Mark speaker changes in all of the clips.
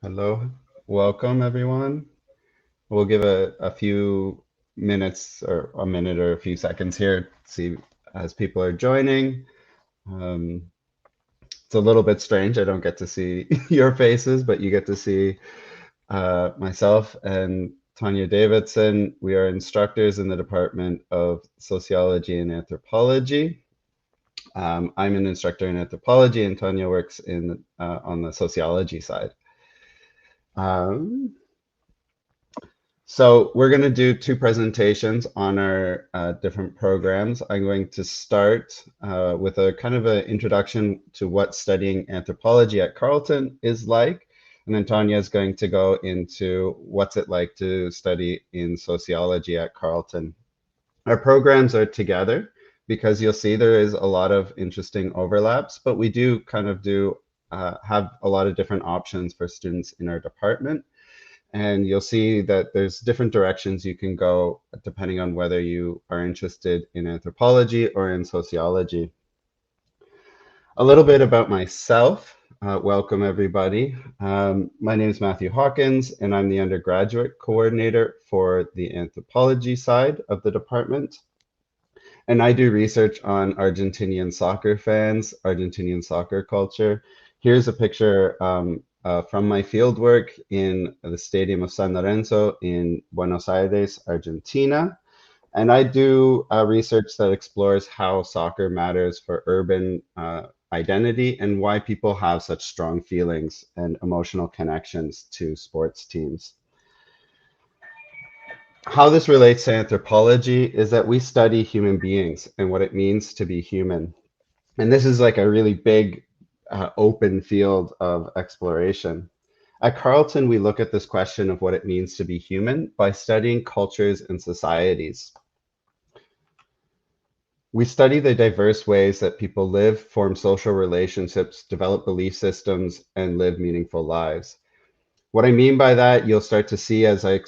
Speaker 1: Hello, welcome everyone. We'll give a few minutes or a minute or a few seconds here, see as people are joining. Um, it's a little bit strange. I don't get to see your faces, but you get to see myself and Tanya Davidson. We are instructors in the Department of Sociology and Anthropology. I'm an instructor in anthropology, and Tanya works in on the sociology side. Um, So we're going to do two presentations on our different programs. I'm going to start with a kind of an introduction to what studying anthropology at Carleton is like. And then Tanya is going to go into what's it like to study in sociology at Carleton. Our programs are together because you'll see there is a lot of interesting overlaps, but we do kind of have a lot of different options for students in our department. And you'll see that there's different directions you can go depending on whether you are interested in anthropology or in sociology. A little bit about myself. Welcome, everybody. My name is Matthew Hawkins, and I'm the undergraduate coordinator for the anthropology side of the department. And I do research on Argentinian soccer fans, Argentinian soccer culture. Here's a picture from my fieldwork in the Stadium of San Lorenzo in Buenos Aires, Argentina. And I do research that explores how soccer matters for urban identity and why people have such strong feelings and emotional connections to sports teams. How this relates to anthropology is that we study human beings and what it means to be human. And this is like a really big open field of exploration. At Carleton, we look at this question of what it means to be human by studying cultures and societies. We study the diverse ways that people live, form social relationships, develop belief systems, and live meaningful lives. What I mean by that, you'll start to see as I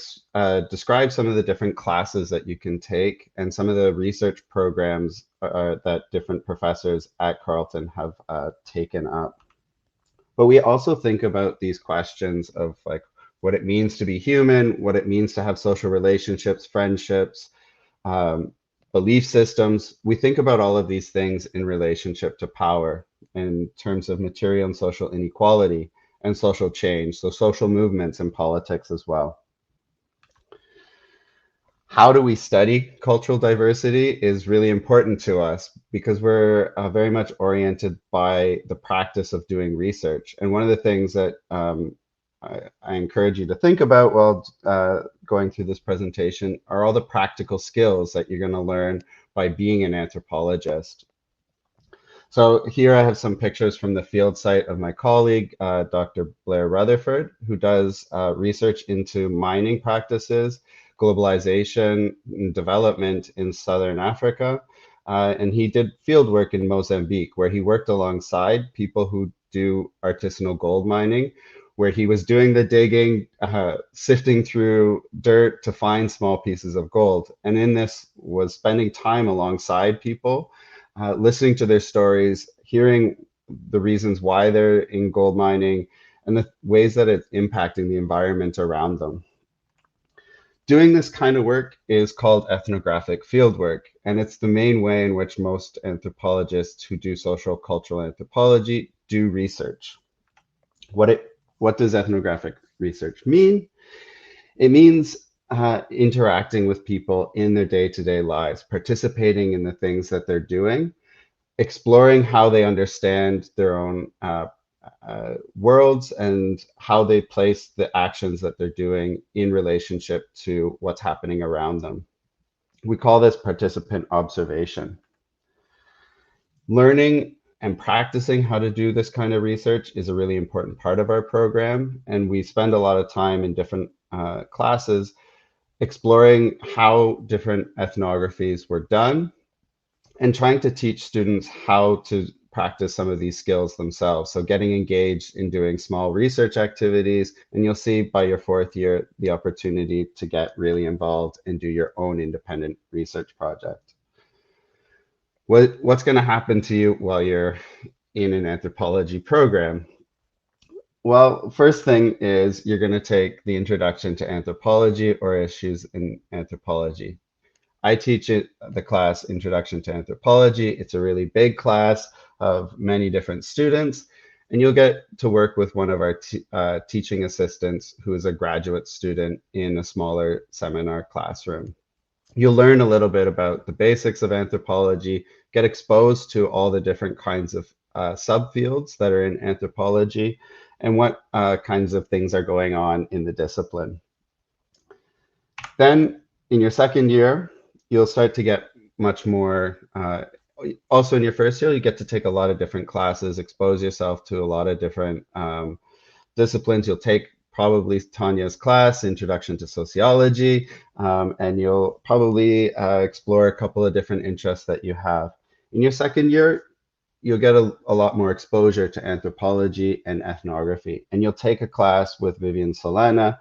Speaker 1: describe some of the different classes that you can take and some of the research programs that different professors at Carleton have taken up. But we also think about these questions of like what it means to be human, what it means to have social relationships, friendships, um, belief systems. We think about all of these things in relationship to power in terms of material and social inequality and social change, so social movements and politics as well. How do we study cultural diversity is really important to us because we're very much oriented by the practice of doing research. And one of the things that I encourage you to think about while going through this presentation are all the practical skills that you're going to learn by being an anthropologist. So here I have some pictures from the field site of my colleague, Dr. Blair Rutherford, who does research into mining practices, globalization, and development in Southern Africa. And he did field work in Mozambique, where he worked alongside people who do artisanal gold mining, where he was doing the digging, sifting through dirt to find small pieces of gold. And in this was spending time alongside people, listening to their stories, hearing the reasons why they're in gold mining, and the ways that it's impacting the environment around them. Doing this kind of work is called ethnographic fieldwork, and it's the main way in which most anthropologists who do social cultural anthropology do research. What does ethnographic research mean? It means interacting with people in their day-to-day lives, participating in the things that they're doing, exploring how they understand their own worlds and how they place the actions that they're doing in relationship to what's happening around them. We call this participant observation. Learning and practicing how to do this kind of research is a really important part of our program, and we spend a lot of time in different classes exploring how different ethnographies were done and trying to teach students how to practice some of these skills themselves. So getting engaged in doing small research activities, and you'll see by your fourth year, the opportunity to get really involved and do your own independent research project. What's going to happen to you while you're in an anthropology program? Well, first thing is you're going to take the Introduction to Anthropology or Issues in Anthropology. I teach the class Introduction to Anthropology. It's a really big class of many different students, and you'll get to work with one of our teaching assistants who is a graduate student in a smaller seminar classroom. You'll learn a little bit about the basics of anthropology, get exposed to all the different kinds of subfields that are in anthropology, and what kinds of things are going on in the discipline. Then in your second year, you'll start to get much more. Also in your first year, you get to take a lot of different classes, expose yourself to a lot of different disciplines. You'll take probably Tanya's class, Introduction to Sociology, and you'll probably explore a couple of different interests that you have. In your second year, you'll get a lot more exposure to anthropology and ethnography, and you'll take a class with Vivian Selena,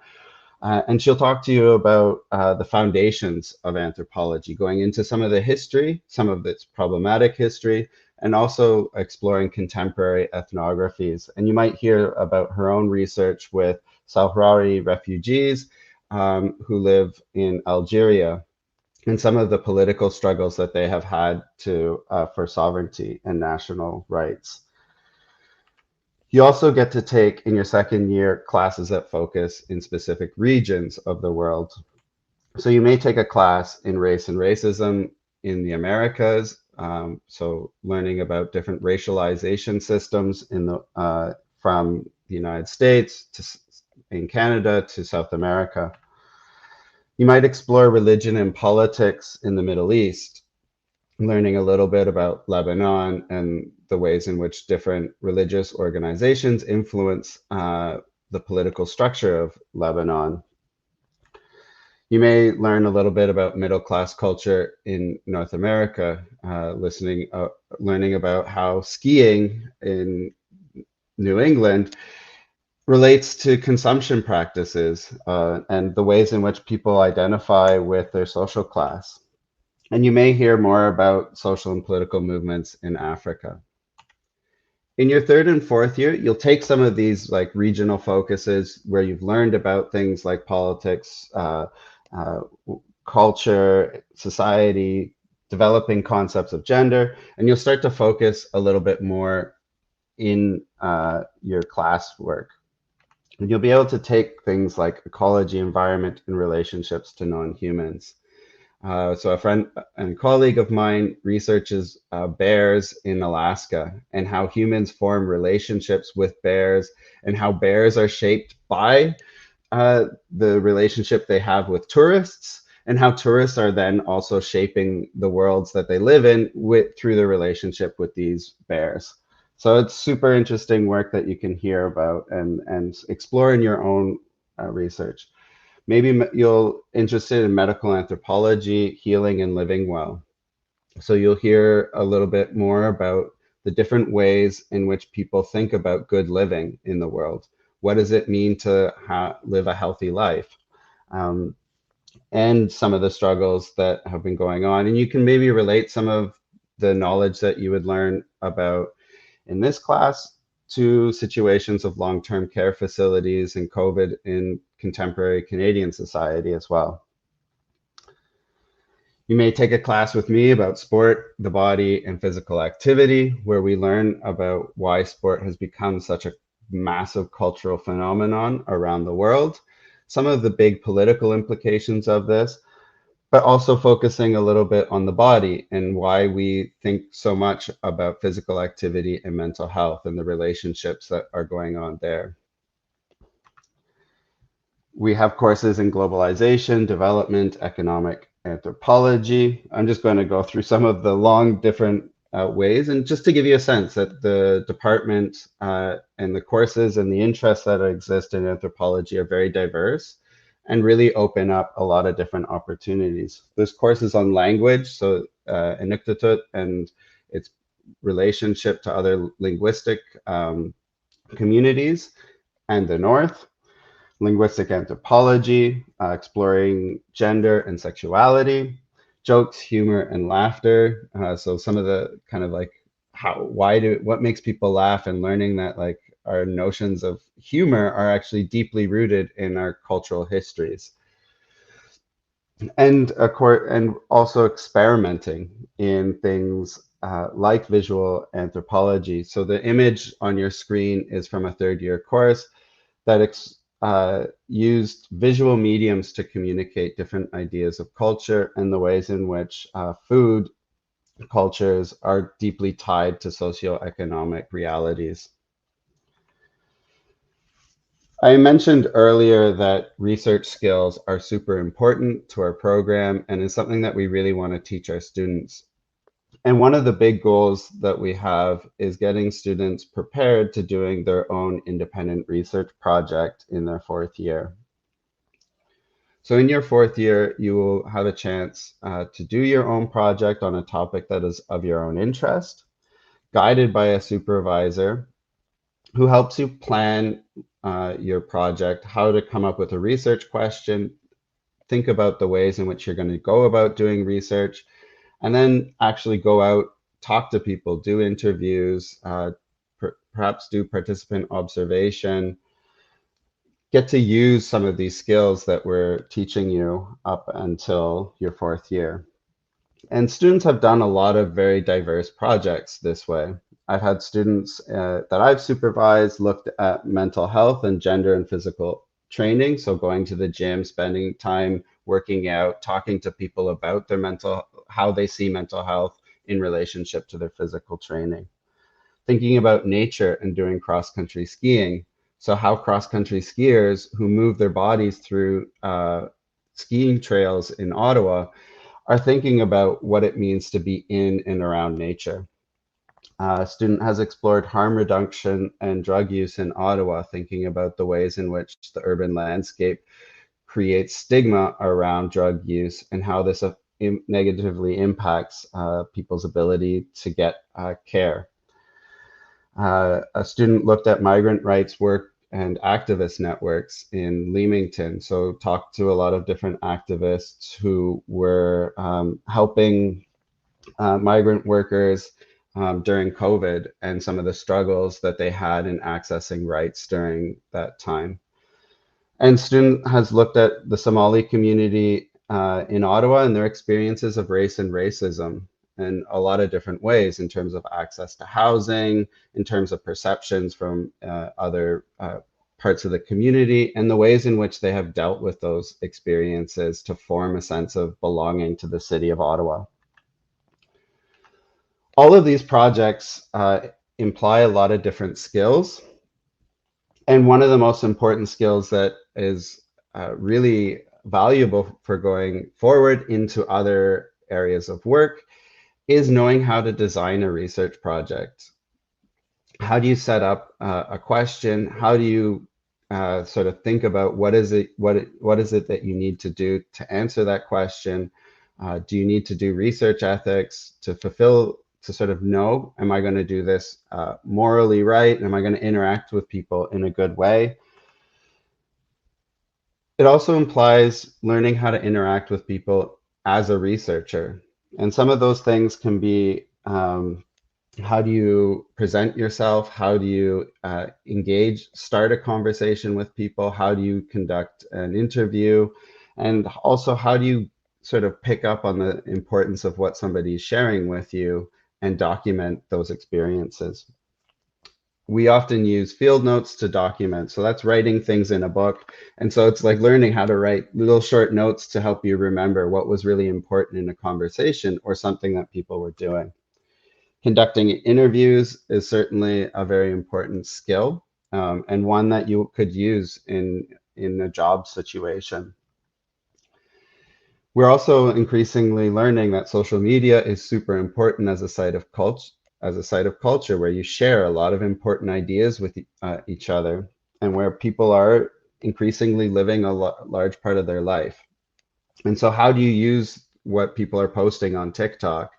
Speaker 1: and she'll talk to you about the foundations of anthropology, going into some of the history, some of its problematic history, and also exploring contemporary ethnographies. And you might hear about her own research with Sahrawi refugees who live in Algeria and some of the political struggles that they have had to for sovereignty and national rights. You also get to take in your second year classes that focus in specific regions of the world. So you may take a class in race and racism in the Americas, so learning about different racialization systems in the from the United States to in Canada to South America. You might explore religion and politics in the Middle East, learning a little bit about Lebanon and the ways in which different religious organizations influence the political structure of Lebanon. You may learn a little bit about middle class culture in North America, learning about how skiing in New England relates to consumption practices and the ways in which people identify with their social class. And you may hear more about social and political movements in Africa. In your third and fourth year, you'll take some of these like regional focuses where you've learned about things like politics, uh, culture, society, developing concepts of gender, and you'll start to focus a little bit more in your classwork. And you'll be able to take things like ecology, environment, and relationships to non-humans. So a friend and colleague of mine researches bears in Alaska and how humans form relationships with bears and how bears are shaped by the relationship they have with tourists and how tourists are then also shaping the worlds that they live in through the relationship with these bears. So it's super interesting work that you can hear about and explore in your own research. Maybe you're interested in medical anthropology, healing, and living well. So you'll hear a little bit more about the different ways in which people think about good living in the world. What does it mean to live a healthy life? And some of the struggles that have been going on. And you can maybe relate some of the knowledge that you would learn about in this class to situations of long-term care facilities and COVID in contemporary Canadian society as well. You may take a class with me about sport, the body, and physical activity, where we learn about why sport has become such a massive cultural phenomenon around the world, some of the big political implications of this, but also focusing a little bit on the body and why we think so much about physical activity and mental health and the relationships that are going on there. We have courses in globalization, development, economic anthropology. I'm just going to go through some of the long different ways, and just to give you a sense that the department and the courses and the interests that exist in anthropology are very diverse and really open up a lot of different opportunities. There's courses on language, so Inuktitut and its relationship to other linguistic communities and the North. Linguistic anthropology, exploring gender and sexuality, jokes, humor, and laughter. So some of the kind of like what makes people laugh and learning that like our notions of humor are actually deeply rooted in our cultural histories. And and also experimenting in things like visual anthropology. So the image on your screen is from a third year course that used visual mediums to communicate different ideas of culture and the ways in which food cultures are deeply tied to socioeconomic realities. I mentioned earlier that research skills are super important to our program and is something that we really want to teach our students. And one of the big goals that we have is getting students prepared to doing their own independent research project in their fourth year. So in your fourth year, you will have a chance to do your own project on a topic that is of your own interest, guided by a supervisor who helps you plan your project, how to come up with a research question, think about the ways in which you're going to go about doing research, and then actually go out, talk to people, do interviews, perhaps do participant observation, get to use some of these skills that we're teaching you up until your fourth year. And students have done a lot of very diverse projects this way. I've had students that I've supervised looked at mental health and gender and physical training. So going to the gym, spending time working out, talking to people about their how they see mental health in relationship to their physical training. Thinking about nature and doing cross-country skiing. So how cross-country skiers who move their bodies through skiing trails in Ottawa are thinking about what it means to be in and around nature. A student has explored harm reduction and drug use in Ottawa, thinking about the ways in which the urban landscape creates stigma around drug use and how this negatively impacts people's ability to get care. A student looked at migrant rights work and activist networks in Leamington. So talked to a lot of different activists who were helping migrant workers during COVID and some of the struggles that they had in accessing rights during that time. And student has looked at the Somali community in Ottawa and their experiences of race and racism in a lot of different ways in terms of access to housing, in terms of perceptions from other parts of the community, and the ways in which they have dealt with those experiences to form a sense of belonging to the city of Ottawa. All of these projects imply a lot of different skills. And one of the most important skills that is really valuable for going forward into other areas of work is knowing how to design a research project. How do you set up a question? How do you sort of think about what is it that you need to do to answer that question? Do you need to do research ethics to sort of know, am I going to do this morally right? Am I going to interact with people in a good way? It also implies learning how to interact with people as a researcher. And some of those things can be how do you present yourself? How do you start a conversation with people? How do you conduct an interview? And also, how do you sort of pick up on the importance of what somebody's sharing with you and document those experiences? We often use field notes to document. So that's writing things in a book. And so it's like learning how to write little short notes to help you remember what was really important in a conversation or something that people were doing. Conducting interviews is certainly a very important skill and one that you could use in a job situation. We're also increasingly learning that social media is super important as a site of culture, where you share a lot of important ideas with each other and where people are increasingly living a large part of their life. And so how do you use what people are posting on TikTok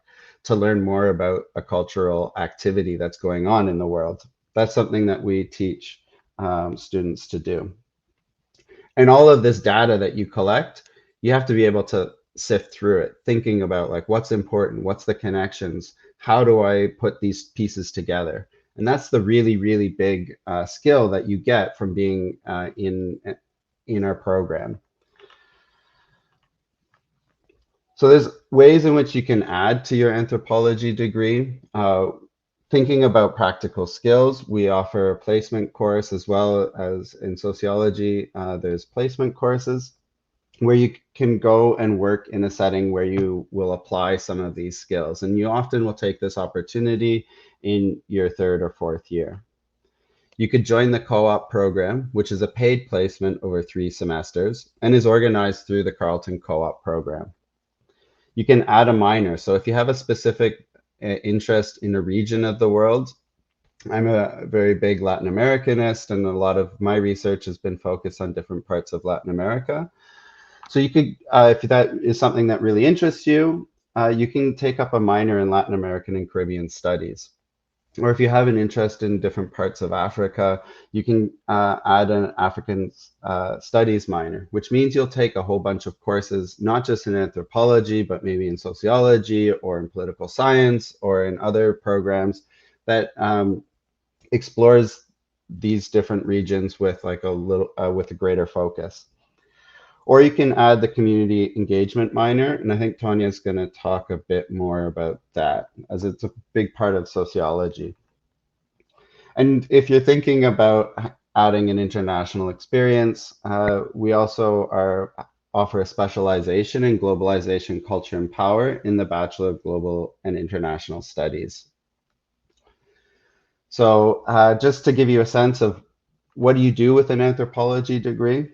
Speaker 1: to learn more about a cultural activity that's going on in the world? That's something that we teach students to do. And all of this data that you collect, you have to be able to sift through it, thinking about like what's important, what's the connections, how do I put these pieces together? And that's the really, really big skill that you get from being in our program. So there's ways in which you can add to your anthropology degree. Thinking about practical skills, we offer a placement course as well as in sociology. There's placement courses where you can go and work in a setting where you will apply some of these skills. And you often will take this opportunity in your third or fourth year. You could join the co-op program, which is a paid placement over 3 semesters and is organized through the Carleton co-op program. You can add a minor. So if you have a specific interest in a region of the world, I'm a very big Latin Americanist, and a lot of my research has been focused on different parts of Latin America. So you could, if that is something that really interests you, you can take up a minor in Latin American and Caribbean studies. Or if you have an interest in different parts of Africa, you can add an African studies minor, which means you'll take a whole bunch of courses, not just in anthropology, but maybe in sociology or in political science or in other programs that explores these different regions with like a little, with a greater focus. Or you can add the community engagement minor, and I think Tanya is going to talk a bit more about that, as it's a big part of sociology. And if you're thinking about adding an international experience, we also offer a specialization in globalization, culture, and power in the Bachelor of Global and International Studies. So just to give you a sense of what do you do with an anthropology degree,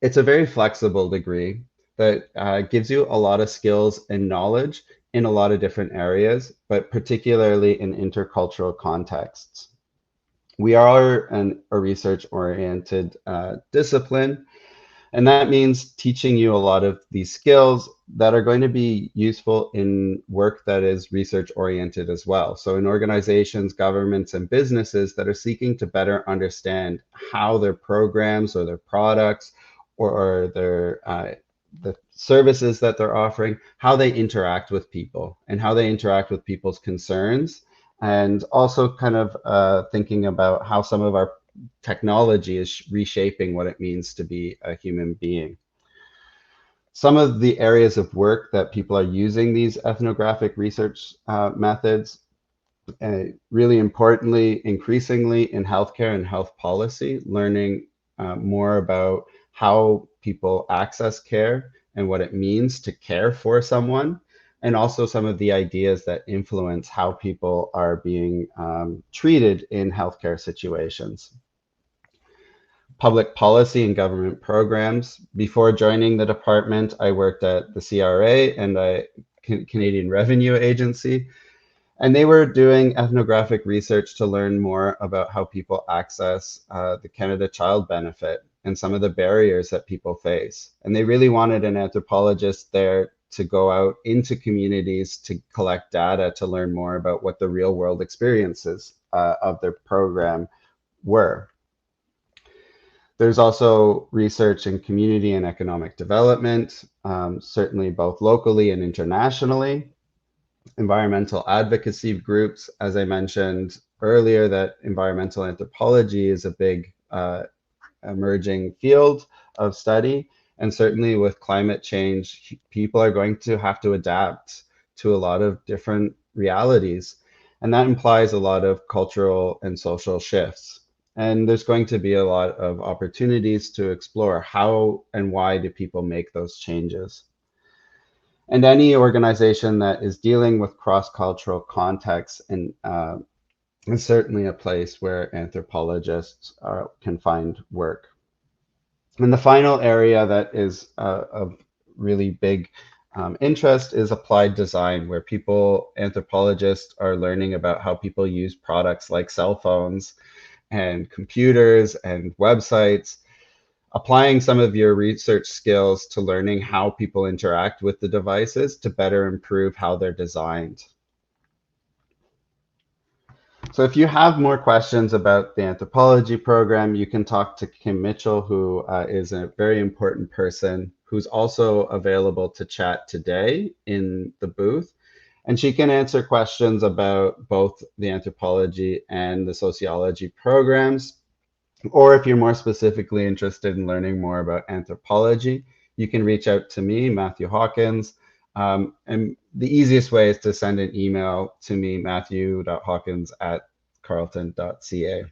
Speaker 1: it's a very flexible degree that gives you a lot of skills and knowledge in a lot of different areas, but particularly in intercultural contexts. We are a research-oriented discipline, and that means teaching you a lot of these skills that are going to be useful in work that is research-oriented as well. So in organizations, governments, and businesses that are seeking to better understand how their programs or their products or their the services that they're offering, how they interact with people and how they interact with people's concerns, and also kind of thinking about how some of our technology is reshaping what it means to be a human being. Some of the areas of work that people are using these ethnographic research methods, really importantly, increasingly in healthcare and health policy, learning more about how people access care and what it means to care for someone, and also some of the ideas that influence how people are being treated in healthcare situations. Public policy and government programs. Before joining the department, I worked at the CRA and the Canadian Revenue Agency, and they were doing ethnographic research to learn more about how people access the Canada Child Benefit and some of the barriers that people face. And they really wanted an anthropologist there to go out into communities to collect data to learn more about what the real world experiences of their program were. There's also research in community and economic development, certainly both locally and internationally. Environmental advocacy groups, as I mentioned earlier, that environmental anthropology is a big emerging field of study. And certainly with climate change, people are going to have to adapt to a lot of different realities. And that implies a lot of cultural and social shifts. And there's going to be a lot of opportunities to explore how and why do people make those changes. And any organization that is dealing with cross-cultural contexts and is certainly a place where anthropologists can find work. And the final area that is of really big interest is applied design, where anthropologists are learning about how people use products like cell phones and computers and websites, applying some of your research skills to learning how people interact with the devices to better improve how they're designed. So if you have more questions about the anthropology program, you can talk to Kim Mitchell, who is a very important person who's also available to chat today in the booth. And she can answer questions about both the anthropology and the sociology programs. Or if you're more specifically interested in learning more about anthropology, you can reach out to me, Matthew Hawkins. And the easiest way is to send an email to me, matthew.hawkins@carleton.ca.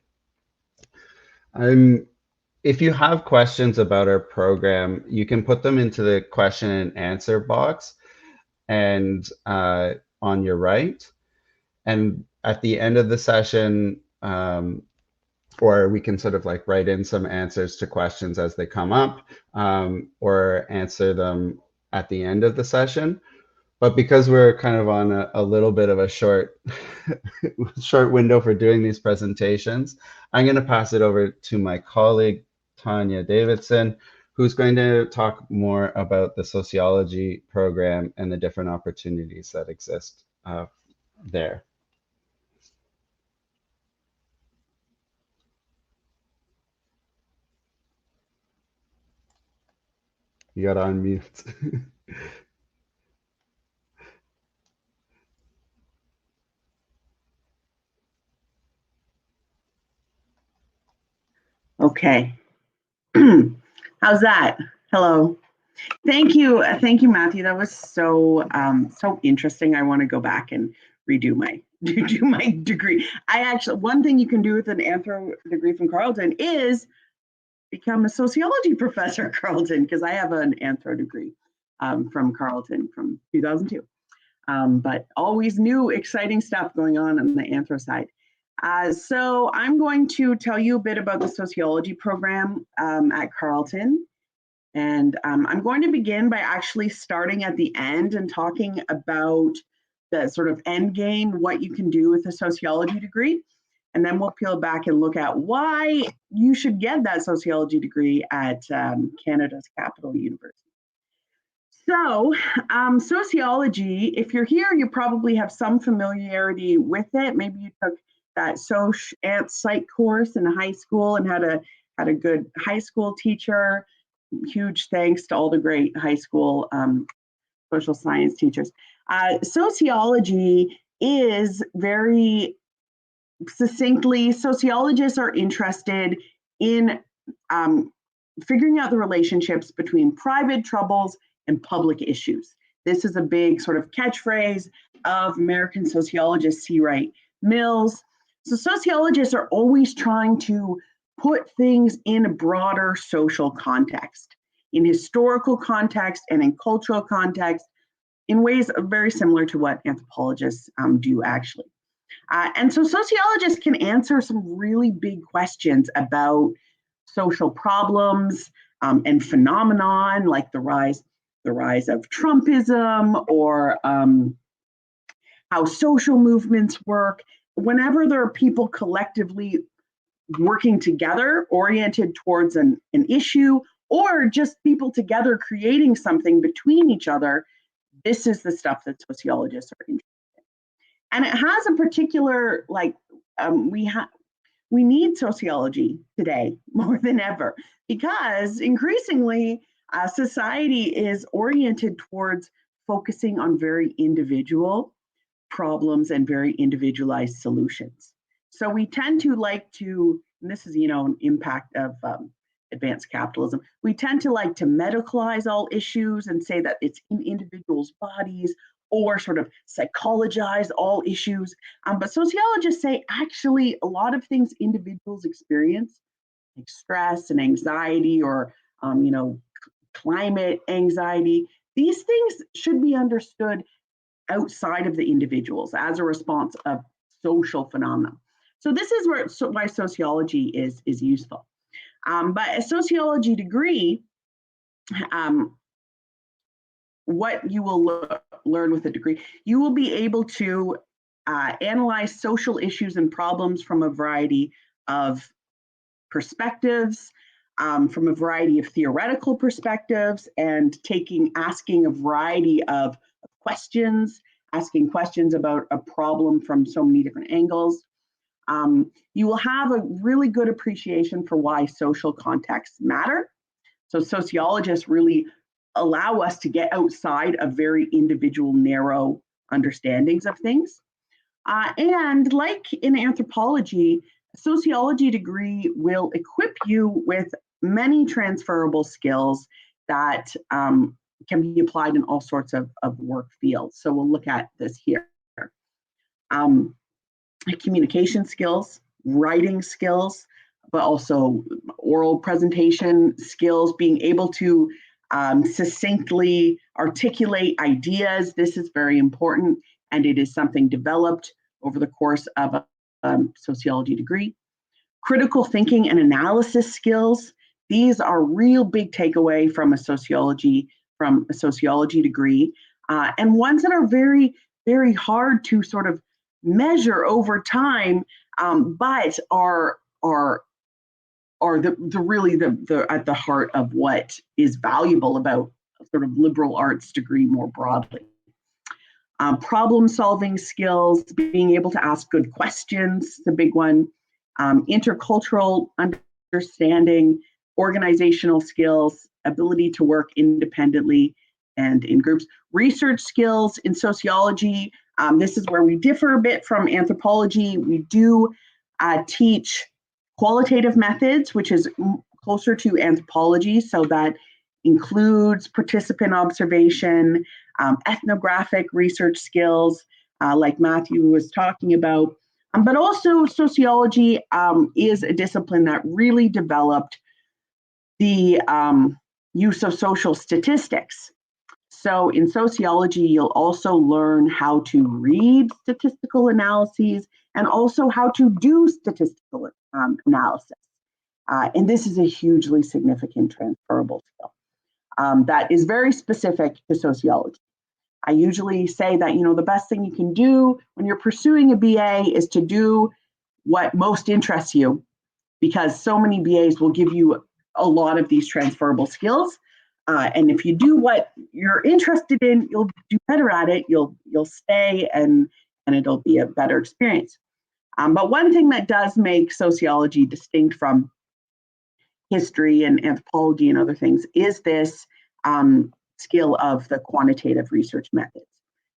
Speaker 1: If you have questions about our program, you can put them into the question and answer box and on your right. And at the end of the session, or we can sort of like write in some answers to questions as they come up, or answer them at the end of the session. But because we're kind of on a little bit of a short window for doing these presentations, I'm going to pass it over to my colleague, Tanya Davidson, who's going to talk more about the sociology program and the different opportunities that exist there. You got to unmute.
Speaker 2: Okay. How's that? Hello. Thank you, Matthew. That was so interesting. I want to go back and redo my degree. I actually, one thing you can do with an anthro degree from Carleton is become a sociology professor at Carleton, because I have an anthro degree from Carleton from 2002. But always new, exciting stuff going on the anthro side. So I'm going to tell you a bit about the sociology program at Carleton. And I'm going to begin by actually starting at the end and talking about the sort of end game, what you can do with a sociology degree. And then we'll peel back and look at why you should get that sociology degree at Canada's capital university. So, sociology, if you're here, you probably have some familiarity with it. Maybe you took that psych course in high school and had a good high school teacher. Huge thanks to all the great high school social science teachers. Sociology is very succinctly, sociologists are interested in figuring out the relationships between private troubles and public issues. This is a big sort of catchphrase of American sociologist C. Wright Mills. So sociologists are always trying to put things in a broader social context, in historical context and in cultural context, in ways very similar to what anthropologists do actually. And so sociologists can answer some really big questions about social problems and phenomenon, like the rise of Trumpism, or how social movements work. Whenever there are people collectively working together, oriented towards an issue, or just people together creating something between each other, this is the stuff that sociologists are interested in. And it has a particular, we need sociology today more than ever, because increasingly society is oriented towards focusing on very individual problems and very individualized solutions. So we tend to like to, and this is, an impact of advanced capitalism, we tend to like to medicalize all issues and say that it's in individuals' bodies, or sort of psychologize all issues. But sociologists say actually a lot of things individuals experience, like stress and anxiety, or climate anxiety, these things should be understood outside of the individuals as a response of social phenomena. So this is why sociology is useful. But a sociology degree, what you will learn with a degree, you will be able to analyze social issues and problems from a variety of perspectives, from a variety of theoretical perspectives, and asking a variety of questions, asking questions about a problem from so many different angles. You will have a really good appreciation for why social contexts matter. So sociologists really allow us to get outside a very individual, narrow understandings of things. And like in anthropology, a sociology degree will equip you with many transferable skills that can be applied in all sorts of work fields. So we'll look at this here. Um, Communication skills, writing skills, but also oral presentation skills, being able to succinctly articulate ideas. This is very important, and it is something developed over the course of a sociology degree. Critical thinking and analysis skills. These are real big takeaway from a sociology degree, and ones that are very, very hard to sort of measure over time, but are really the at the heart of what is valuable about sort of liberal arts degree more broadly. Problem solving skills, being able to ask good questions, the big one. Intercultural understanding, organizational skills, ability to work independently and in groups. Research skills in sociology. This is where we differ a bit from anthropology. We do teach qualitative methods, which is closer to anthropology, so that includes participant observation, ethnographic research skills, like Matthew was talking about. But also sociology is a discipline that really developed the use of social statistics. So in sociology, you'll also learn how to read statistical analyses and also how to do statistical analysis. And this is a hugely significant transferable skill that is very specific to sociology. I usually say that, the best thing you can do when you're pursuing a BA is to do what most interests you, because so many BAs will give you a lot of these transferable skills. And if you do what you're interested in, you'll do better at it. You'll stay, and it'll be a better experience. But one thing that does make sociology distinct from history and anthropology and other things is this skill of the quantitative research methods.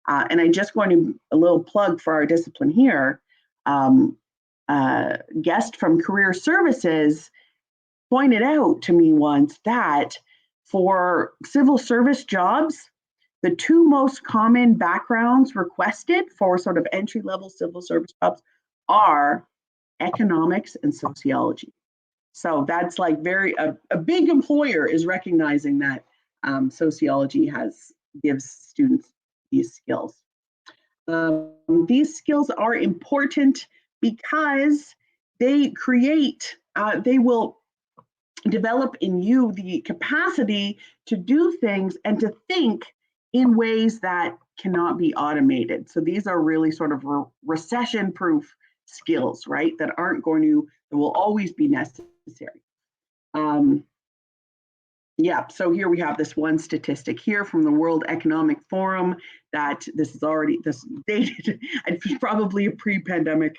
Speaker 2: And I just want to a little plug for our discipline here. Guest from Career Services pointed out to me once that for civil service jobs, the two most common backgrounds requested for sort of entry-level civil service jobs are economics and sociology. So that's like a big employer is recognizing that sociology gives students these skills. These skills are important because they will develop in you the capacity to do things and to think in ways that cannot be automated. So these are really sort of recession-proof skills, right? That will always be necessary. So here we have this one statistic here from the World Economic Forum that this is dated. It's probably a pre-pandemic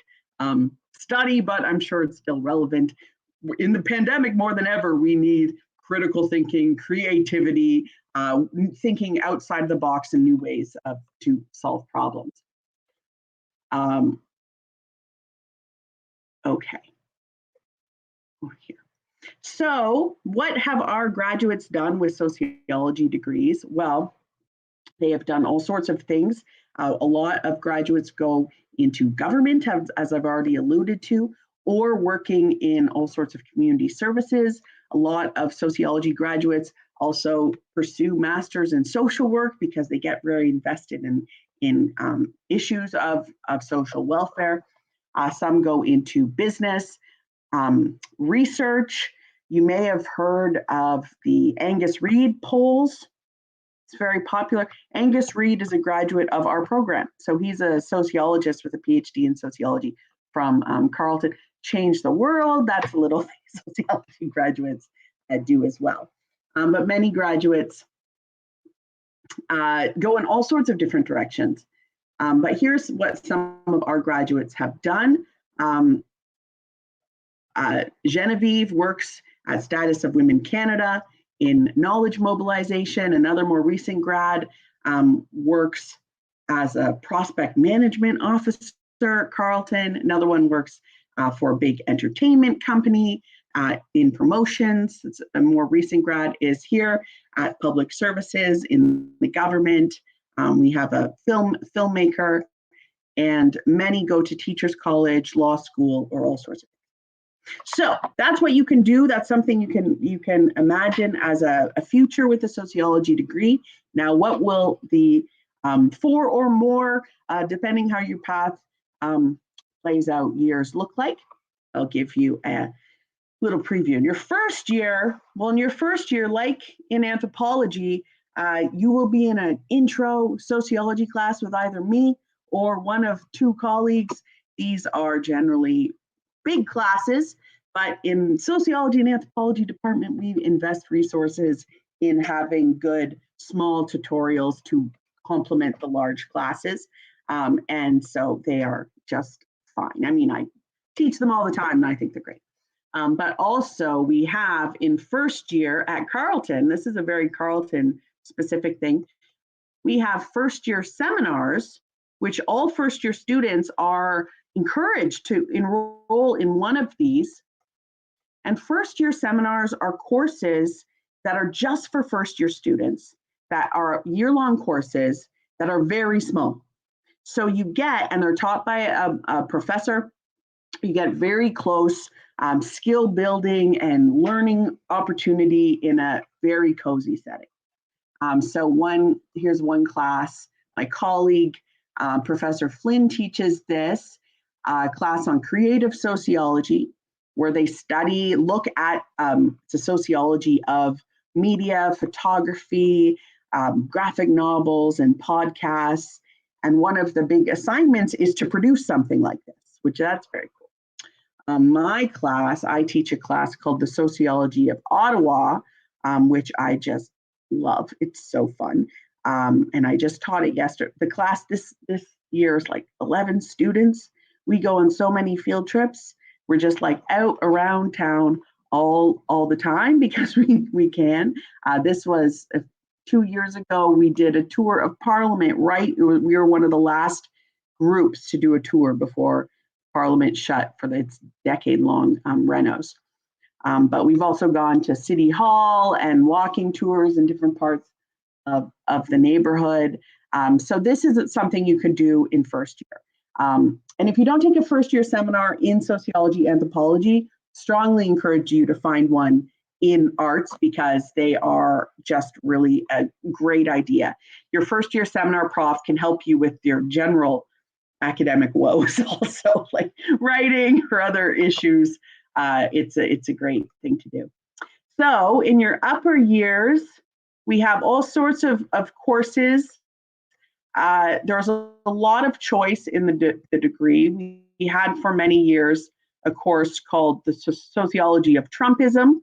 Speaker 2: study, but I'm sure it's still relevant. In the pandemic, more than ever, we need critical thinking, creativity, thinking outside of the box in new ways to solve problems. Okay. Over here. So what have our graduates done with sociology degrees? Well, they have done all sorts of things. A lot of graduates go into government, as I've already alluded to, or working in all sorts of community services. A lot of sociology graduates also pursue masters in social work because they get very invested in issues of social welfare. Some go into business, research. You may have heard of the Angus Reid polls. It's very popular. Angus Reid is a graduate of our program. So he's a sociologist with a PhD in sociology from Carleton. Change the world. That's a little thing sociology graduates do as well. But many graduates go in all sorts of different directions. But here's what some of our graduates have done. Genevieve works at Status of Women Canada in knowledge mobilization. Another more recent grad works as a prospect management officer at Carleton. Another one works for a big entertainment company in promotions. It's a more recent grad is here at Public Services in the government. We have a filmmaker, and many go to teachers college, law school, or all sorts of things. So that's what you can do. That's something you can imagine as a future with a sociology degree. Now, what will the 4 or more, depending how your path plays out, years look like? I'll give you a little preview. In your first year, like in anthropology, you will be in an intro sociology class with either me or one of 2 colleagues. These are generally big classes, but in sociology and anthropology department, we invest resources in having good small tutorials to complement the large classes. And so they are just fine. I mean, I teach them all the time and I think they're great. But also we have in first year at Carleton, this is a very Carleton specific thing, we have first year seminars, which all first year students are encouraged to enroll in one of these. And first year seminars are courses that are just for first year students, that are year-long courses that are very small. So you get, and they're taught by a professor, you get very close skill building and learning opportunity in a very cozy setting. So here's one class. My colleague, Professor Flynn, teaches this class on creative sociology, where they look at the sociology of media, photography, graphic novels, and podcasts. And one of the big assignments is to produce something like this, which that's very cool. My class, I teach a class called the Sociology of Ottawa, which I just love. It's so fun. And I just taught it yesterday. The class this year is like 11 students. We go on so many field trips. We're just like out around town all the time because we can. This was 2 years ago. We did a tour of Parliament, right? We were one of the last groups to do a tour before Parliament shut for its decade-long renos. But we've also gone to City Hall and walking tours in different parts of the neighborhood. So this is something you can do in first year. And if you don't take a first year seminar in sociology, anthropology, strongly encourage you to find one in arts because they are just really a great idea. Your first year seminar prof can help you with your general academic woes also, like writing or other issues. It's a great thing to do. So in your upper years, we have all sorts of courses. There's a lot of choice in the degree. We had for many years a course called the Sociology of Trumpism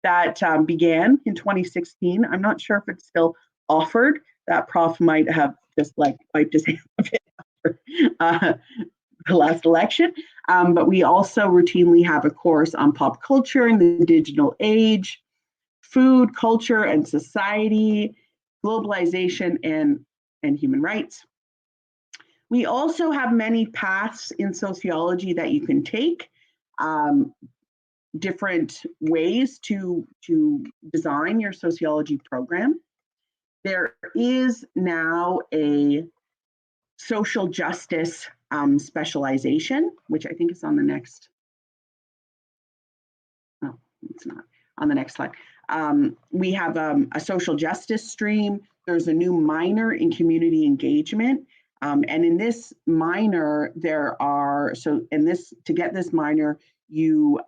Speaker 2: that began in 2016. I'm not sure if it's still offered. That prof might have just like wiped his hands of it after the last election. But we also routinely have a course on pop culture in the digital age, food, culture, and society, globalization, and human rights. We also have many paths in sociology that you can take, different ways to design your sociology program. There is now a social justice specialization, which I think is on the next, oh, it's not, on the next slide. We have a social justice stream. There's a new minor in community engagement. And in this minor, to get this minor, you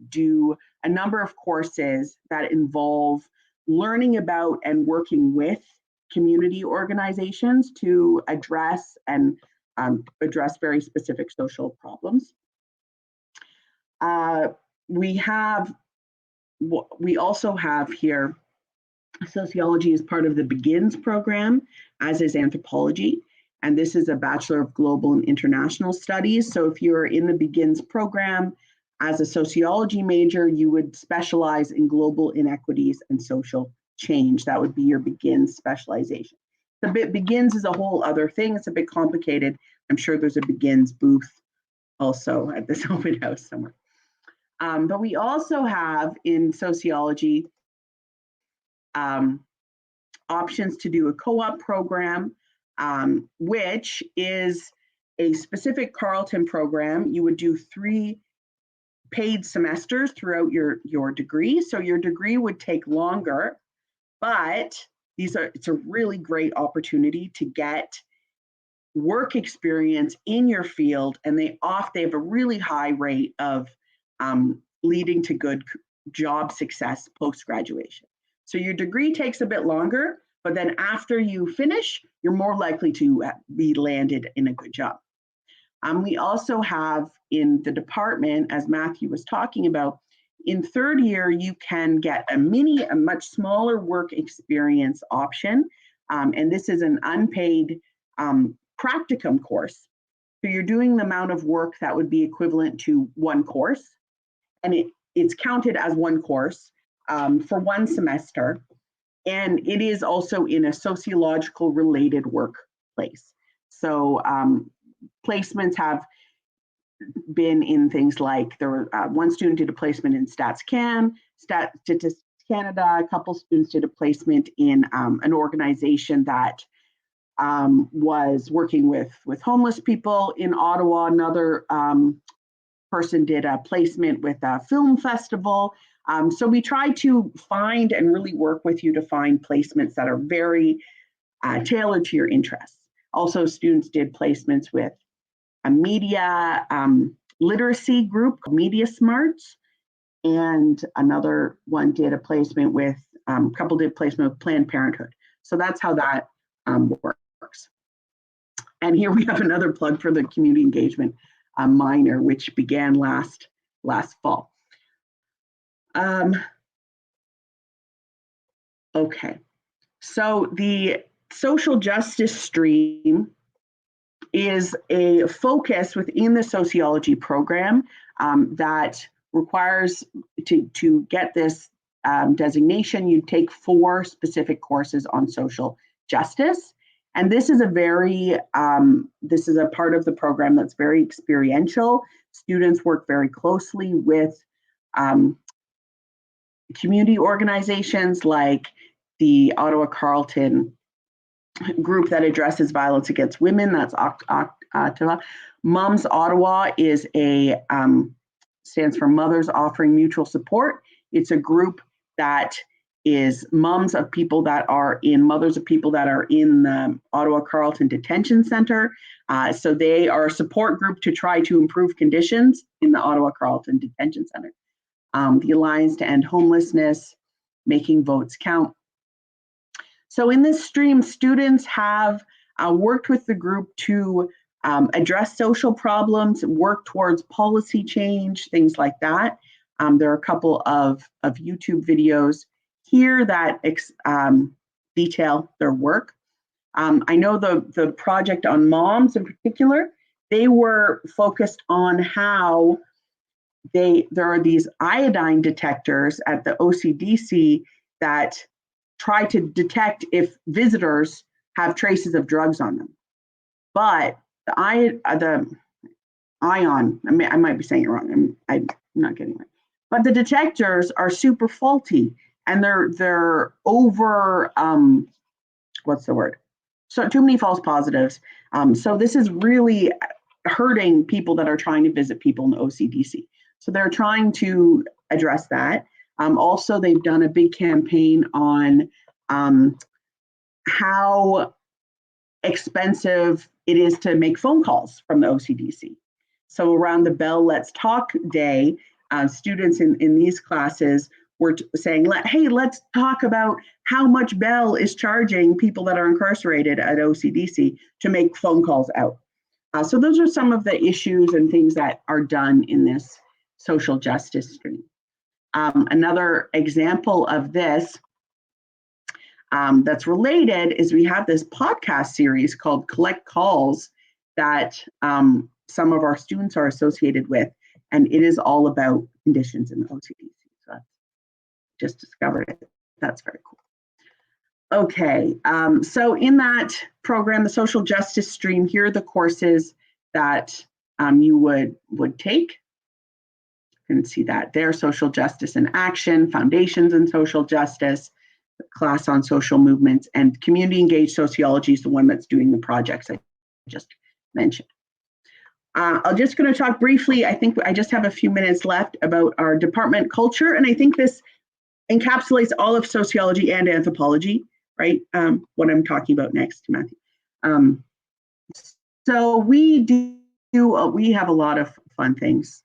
Speaker 2: do a number of courses that involve learning about and working with community organizations to address very specific social problems. We also have here sociology is part of the Begins program, as is anthropology. And this is a Bachelor of Global and International Studies. So if you're in the Begins program as a sociology major, you would specialize in global inequities and social change. That would be your Begins specialization. a bit, begins is a whole other thing. It's a bit complicated. I'm sure there's a begins booth also at this open house somewhere. But we also have in sociology options to do a co-op program, which is a specific Carleton program. You would do 3 paid semesters throughout your degree. So your degree would take longer, but it's a really great opportunity to get work experience in your field, and they have a really high rate of leading to good job success post-graduation. So your degree takes a bit longer, but then after you finish, you're more likely to be landed in a good job. We also have in the department, as Matthew was talking about, in 3rd year, you can get a much smaller work experience option. And this is an unpaid practicum course. So you're doing the amount of work that would be equivalent to 1 course. And it's counted as 1 course for 1 semester. And it is also in a sociological related workplace. So placements have been in things like, there were one student did a placement in Statistics Canada, a couple students did a placement in an organization that was working with homeless people in Ottawa. Another person did a placement with a film festival. So we try to find and really work with you to find placements that are very tailored to your interests. Also, students did placements with a media literacy group, Media Smarts, and another one did a placement with, a couple did placement with Planned Parenthood. So that's how that works. And here we have another plug for the community engagement minor, which began last fall. Okay, so the social justice stream is a focus within the sociology program that requires to get this designation, you take 4 specific courses on social justice. And this is this is a part of the program that's very experiential. Students work very closely with community organizations like the Ottawa Carleton group that addresses violence against women. That's Moms Ottawa is stands for Mothers Offering Mutual Support. It's a group that is mothers of people that are in the Ottawa Carleton Detention Center. So they are a support group to try to improve conditions in the Ottawa Carleton Detention Center. The Alliance to End Homelessness, Making Votes Count. So in this stream, students have worked with the group to address social problems, work towards policy change, things like that. There are a couple of YouTube videos here that detail their work. I know the project on moms in particular, they were focused on how there are these iodine detectors at the OCDC that try to detect if visitors have traces of drugs on them. But the ion, I might be saying it wrong, I'm not getting it right. But the detectors are super faulty, and they're over, what's the word? So too many false positives. So this is really hurting people that are trying to visit people in the OCDC. So they're trying to address that. Also, they've done a big campaign on how expensive it is to make phone calls from the OCDC. So around the Bell Let's Talk Day, students in these classes were saying, hey, let's talk about how much Bell is charging people that are incarcerated at OCDC to make phone calls out. So those are some of the issues and things that are done in this social justice stream. Another example of this that's related is we have this podcast series called Collect Calls that some of our students are associated with, and it is all about conditions in the OCDC. So I just discovered it. That's very cool. Okay, so in that program, the social justice stream, here are the courses that you would take. You can see that there: social justice and action, foundations in social justice, class on social movements, and community engaged sociology is the one that's doing the projects I just mentioned. I'm just going to talk briefly. I think I just have a few minutes left about our department culture, and I think this encapsulates all of sociology and anthropology, right? What I'm talking about next, Matthew. Um, so we have a lot of fun things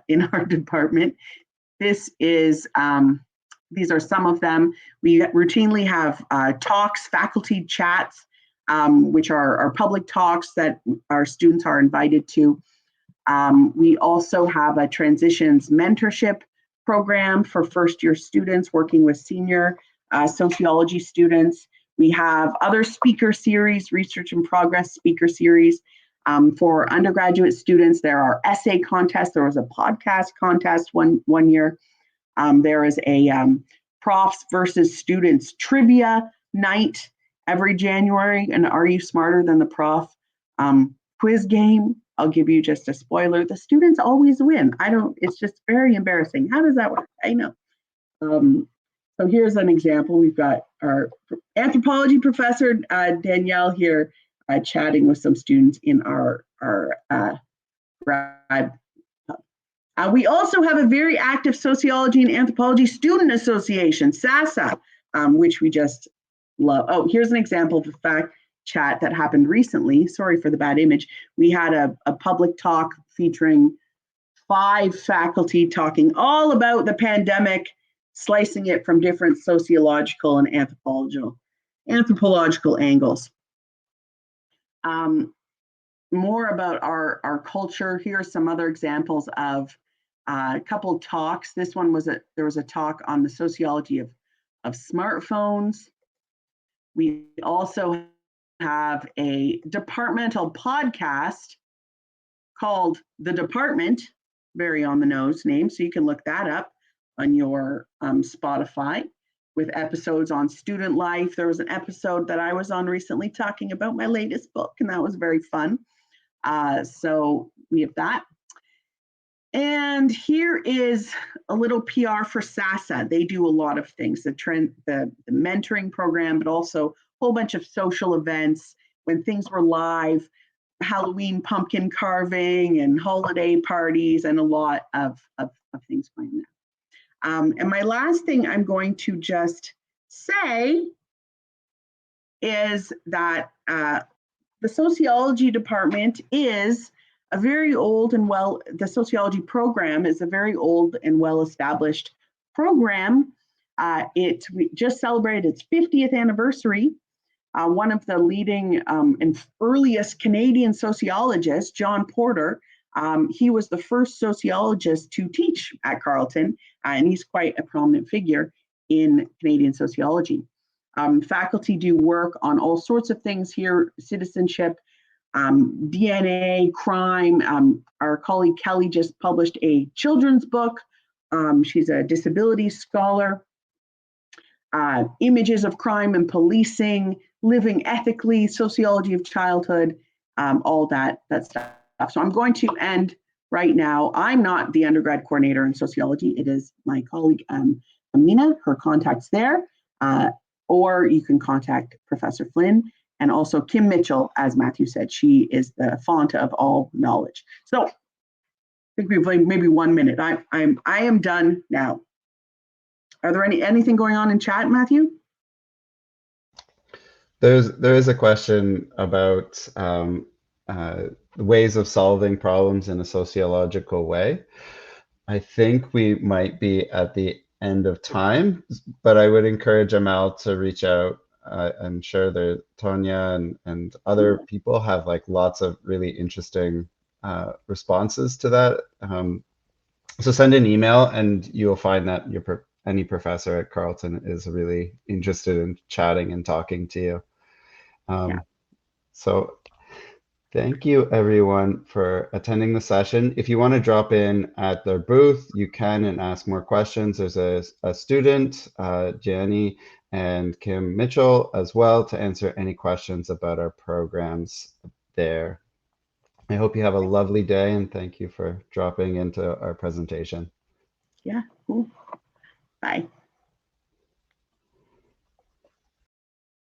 Speaker 2: in our department. This is these are some of them. We routinely have talks, faculty chats, which are public talks that our students are invited to. We also have a transitions mentorship program for first year students working with senior sociology students. We have other speaker series, research in progress speaker series. For undergraduate students, there are essay contests. There was a podcast contest one year. There is a profs versus students trivia night every January, and Are You Smarter Than the Prof? Quiz game. I'll give you just a spoiler. The students always win. It's just very embarrassing. How does that work? I know. So here's an example. We've got our anthropology professor, Danielle, here chatting with some students in our grad. We also have a very active sociology and anthropology student association, SASA, which we just love. Oh, here's an example of a fact chat that happened recently. Sorry for the bad image. We had a public talk featuring 5 faculty talking all about the pandemic, slicing it from different sociological and anthropological angles. More about our culture. Here are some other examples of a couple talks. This one was there was a talk on the sociology of smartphones. We also have a departmental podcast called The Department, very on the nose name, so you can look that up on your Spotify, with episodes on student life. There was an episode that I was on recently talking about my latest book, and that was very fun. So we have that. And here is a little PR for SASA. They do a lot of things, the mentoring program, but also a whole bunch of social events when things were live, Halloween pumpkin carving and holiday parties, and a lot of things going on. And my last thing I'm going to just say is that the sociology department is a very old and the sociology program is a very old and well-established program. It just celebrated its 50th anniversary. One of the leading and earliest Canadian sociologists, John Porter, he was the first sociologist to teach at Carleton, and he's quite a prominent figure in Canadian sociology. Faculty do work on all sorts of things here: citizenship, DNA, crime. Our colleague Kelly just published a children's book. She's a disability scholar. Images of crime and policing, living ethically, sociology of childhood, all that stuff. So I'm going to end right now. I'm not the undergrad coordinator in sociology. It is my colleague, Amina. Her contact's there. Or you can contact Professor Flynn, and also Kim Mitchell, as Matthew said. She is the font of all knowledge. So I think we've maybe 1 minute. I am done now. Are there anything going on in chat, Matthew?
Speaker 1: There is a question about ways of solving problems in a sociological way. I think we might be at the end of time, but I would encourage Amal to reach out. I'm sure that Tonya and other people have like lots of really interesting responses to that. So send an email, and you'll find that any professor at Carleton is really interested in chatting and talking to you.
Speaker 2: Yeah.
Speaker 1: So thank you everyone for attending the session. If you want to drop in at their booth, you can and ask more questions. There's a student, Jenny, and Kim Mitchell as well to answer any questions about our programs there. I hope you have a lovely day and thank you for dropping into our presentation.
Speaker 2: Yeah, cool. Bye.